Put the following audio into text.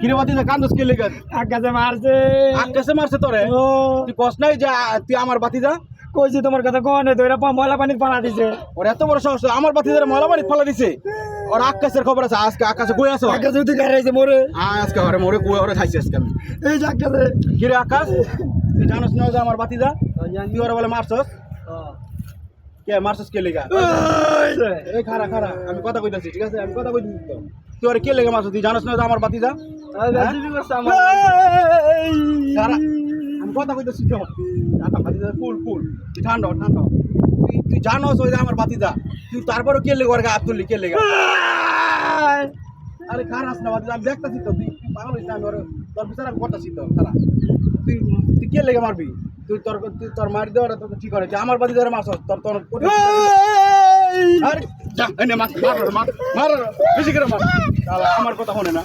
কিরে বাতি না কান্দস কে লেগে আকাশে মারছে আকাশে মারছে তোরে ও তুই কস নাই যে তুই আমার বাতি যা কইছি তোমার কথা কোন তো এরা ময়লা পানি পানা দিছে ওর এত বড় সাহস আমার বাতি ধরে ময়লা পানি ফেলা দিছে ওর আকাশের খবর আছে আজকে আকাশে কই আছো আকাশে তুই গাড়াইছে মোরে আজকে ঘরে মোরে কই ওরে খাইছে আজকে আমি এই যে আকাশে কিরে আকাশ তুই জানোস না যে আমার বাতি যা তুই ওরে বলে মারছস কে মারছস কে লেগা এই খারা খারা আমি কথা কইতাছি ঠিক আছে আমি কথা কইতাছি তো তুই ওরে কে লেগা মারছস তুই জানোস না যে আমার বাতি যা খারা আমি কথা কইতাছি তো আমার বাতি যা কুল কুল তুই ঠান্ডা ঠান্ডা তুই জানোস ওই যে আমার বাতি যা তুই তারপরও কে লেগা ওরে হাত তুললি কে লেগা আরে খারাস না বাতি আমি দেখতাছি তো তুই পাগল হইছিস আমি ওরে তোর বিচার আমি করতাছি তো খারা তুই তুই কে লেগে মারবি তুই তোর মারি দেওয়াটা তোকে ঠিক করে আমার বাদি ধরে মারছ তোর তোর আরে যা এনে মার মার মার বেশি করে মার আমার কথা শোনে না